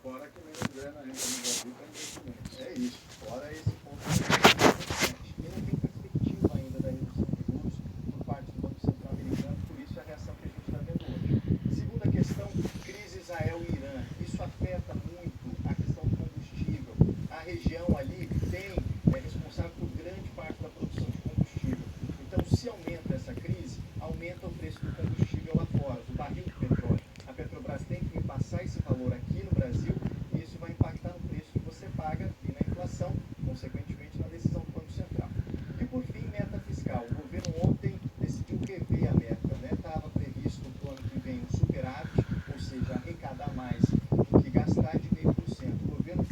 Fora que menos grana entra no Brasil para investimento. É isso. Fora esse ponto. E não tem perspectiva ainda da redução de juros por parte do Banco Central americano, por isso a reação que a gente está vendo hoje. Segunda questão, crise Israel e Irã. Isso afeta muito a questão do combustível. A região ali é responsável por grande parte da produção de combustível. Então, se aumenta essa crise, aumenta o preço do combustível lá fora, do barril de petróleo. A Petrobras tem que me passar esse valor aqui no Brasil e isso vai impactar no preço que você paga e na inflação, consequentemente na decisão do Banco Central. E por fim, meta fiscal. O governo ontem decidiu rever a meta, né? Estava previsto para o ano que vem um superávit, ou seja, arrecadar mais do que gastar de 0,5%. O governo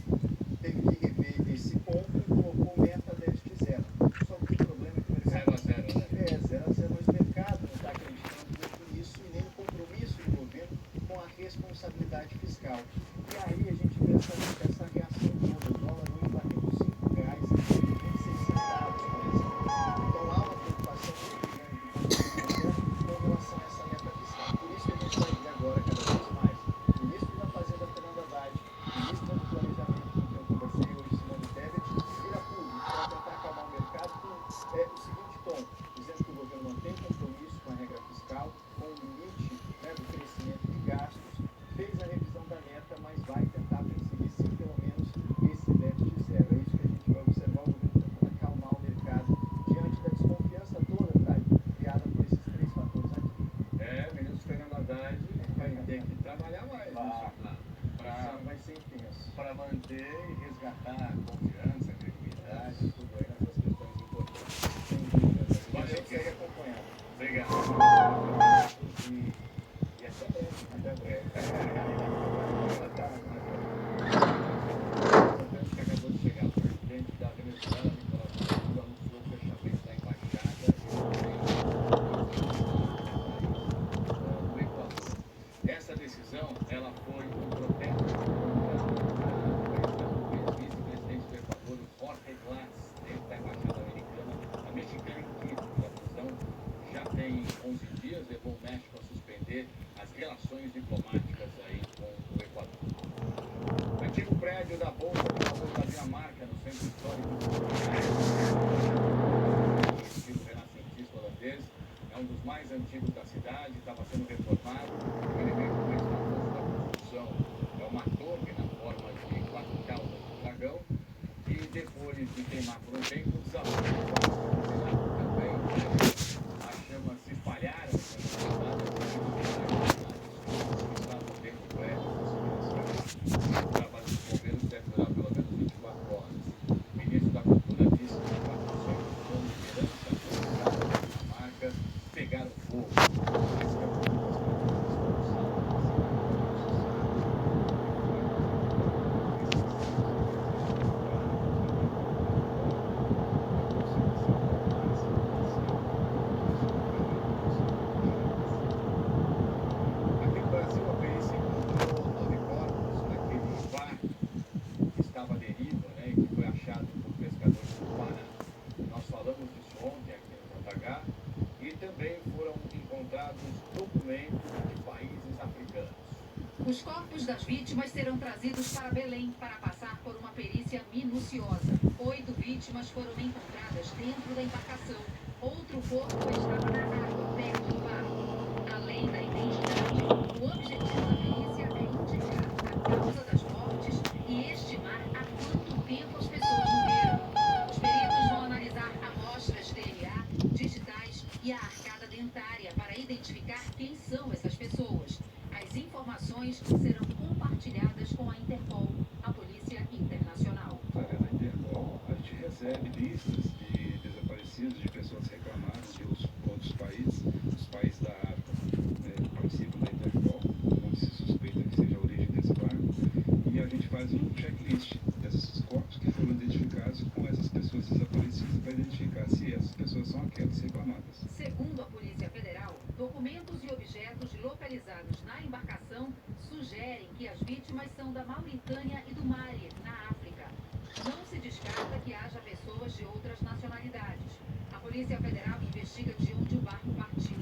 teve que rever esse ponto e colocou meta déficit zero. Só que o problema é que o mercado... 0 a 0, né? 0 a 0, mas o mercado não está acreditando muito nisso e nem no compromisso do governo com a responsabilidade fiscal. E aí a gente vê essa reação toda. O dólar hoje bateu R$ 5,26, por exemplo. Então há uma preocupação muito grande do Banco Central com relação a essa meta fiscal. Por isso que a gente vai ver agora cada vez mais o ministro da Fazenda, Fernando Haddad, o ministro do Planejamento, com quem eu conversei hoje, Simone Tebet, vir a público para tentar acalmar o mercado com o seguinte tom, dizendo que o governo não tem compromisso com a regra fiscal, com o limite, né, do crescimento de gastos, fez a revisão da meta, mas vai tentar perseguir sim, pelo menos, esse déficit zero. É isso que a gente vai observar, o governo tentando acalmar o mercado diante da desconfiança toda, criada por esses três fatores aqui. O ministro Fernando Haddad vai ter que trabalhar mais vai ser intenso. Para manter e resgatar a confiança, a credibilidade, tudo aí nessas questões importantes. Sem dúvida. A gente segue acompanhando. Obrigado. E até breve. Até breve. Que acabou de chegar, o presidente da Venezuela, Nicolás Maduro, anunciou o fechamento da embaixada no Equador. Essa decisão, ela foi um protesto contra o vice-presidente do Equador, Jorge Glass, dentro da embaixada americana, a mexicana em Quito. A prisão já tem 11 dias, levou o México a suspender as relações diplomáticas aí com o Equador. O antigo prédio da Bolsa de Valores da Dinamarca, no centro histórico do estilo renascentista holandês, é um dos mais antigos da cidade, estava sendo reformado. O elemento mais famoso da construção é uma torre na forma de 4 caudas de dragão, e depois de queimar por um tempo, desabou também. As chamas se espalharam na cidade, que estavam dentro do prédio. O trabalho dos bombeiros deve durar pelo menos 24 horas. O ministro da Cultura disse que 400 anos de herança da Dinamarca pegaram fogo. Esse é o aqui no Brasil, a perícia encontrou 9 corpos naquele barco que estava à deriva, né, e que foi achado por pescadores do Pará. Nós falamos disso ontem aqui no JH, e também foram encontrados documentos de países africanos. Os corpos das vítimas serão trazidos para Belém para passar por uma perícia minuciosa. 8 vítimas foram encontradas dentro da embarcação. Outro corpo estava na água, perto do barco. Além da identidade, o objetivo da perícia é indicar a causa das mortes e estimar há quanto tempo as pessoas morreram. Os peritos vão analisar amostras de DNA, digitais e a arcada dentária para identificar quem são essas pessoas. As informações serão compartilhadas com a Interpol, a Polícia Internacional. Através da Interpol, a gente recebe listas de desaparecidos, de pessoas reclamadas de outros países, os países da África participam da Interpol, onde se suspeita que seja a origem desse barco, e a gente faz um checklist desses corpos que foram identificados com essas pessoas desaparecidas para identificar se essas pessoas são aquelas reclamadas. Segundo a Polícia Federal, documentos e objetos localizados na embarcação sugerem que as vítimas são da Mauritânia e do Mali, na África. Não se descarta que haja pessoas de outras nacionalidades. A Polícia Federal investiga de onde o barco partiu.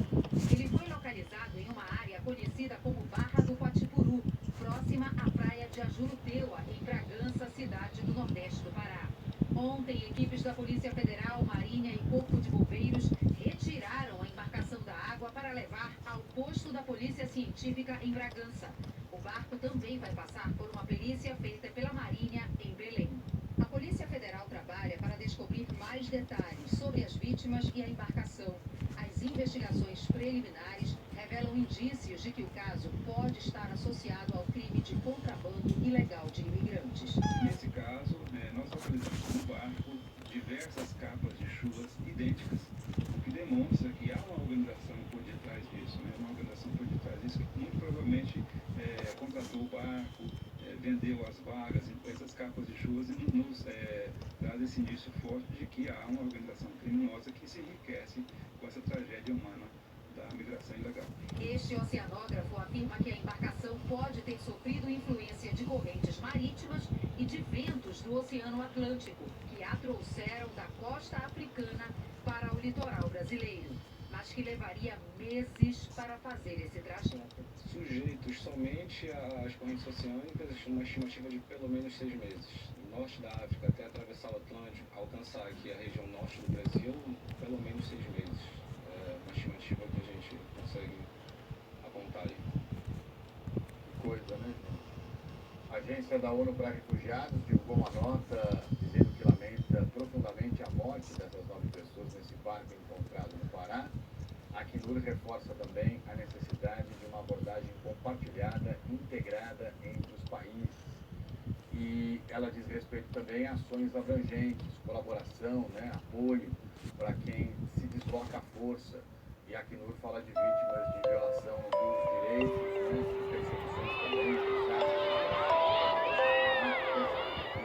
Ele foi localizado em uma área conhecida como Barra do Coatipuru, próxima à praia de Ajuruteua, em Bragança, cidade do Nordeste do Pará. Ontem, equipes da Polícia Federal, Marinha e Corpo de Bombeiros retiraram a embarcação da água para levar ao posto da Polícia Científica em Bragança. O barco também vai passar por uma perícia feita pela Marinha em Belém. A Polícia Federal trabalha para descobrir mais detalhes sobre as vítimas e a embarcação. As investigações preliminares revelam indícios de que o caso pode estar associado ao crime de contrabando ilegal de imigrantes. Nesse caso, nós localizamos no barco diversas capas de chuvas idênticas, o que demonstra que há uma organização por detrás disso, uma organização por detrás disso que muito provavelmente contratou o barco, vendeu as vagas, essas capas de chuvas e nos traz esse indício forte de que há uma organização criminosa que se enriquece com essa tragédia humana da migração ilegal. Este oceanógrafo afirma que a embarcação pode ter sofrido influência de correntes marítimas e de ventos do Oceano Atlântico, que a trouxeram da costa africana para o litoral brasileiro, mas que levaria meses para fazer esse trajeto. Sujeitos somente às correntes oceânicas, uma estimativa de pelo menos 6 meses. Do norte da África até atravessar o Atlântico, alcançar aqui a região norte do Brasil, pelo menos 6 meses. É uma estimativa que a gente consegue apontar aí. Que coisa, né, gente? A Agência da ONU para Refugiados divulgou uma nota dizendo que lamenta profundamente a morte dessas 9 pessoas nesse barco encontrado no Pará. A Acnur reforça também a necessidade de uma abordagem compartilhada, integrada entre os países. E ela diz respeito também a ações abrangentes, colaboração, apoio para quem se desloca à força. E a Acnur fala de vítimas de violação dos direitos, de perseguições também, de casos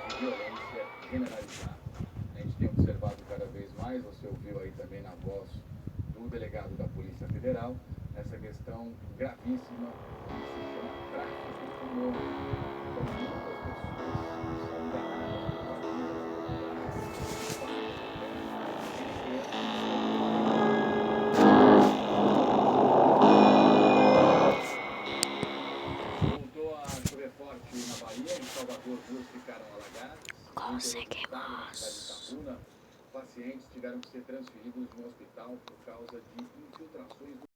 de violência generalizada. A gente tem observado cada vez mais, você ouviu aí também na voz do delegado da Polícia Federal, essa questão gravíssima que se chama tráfico humano. Então, muitas pessoas são enganadas por voltou a chover forte na Bahia, em Salvador, 2 ficaram alagadas. Conseguimos. Pacientes tiveram que ser transferidos de um hospital por causa de infiltrações do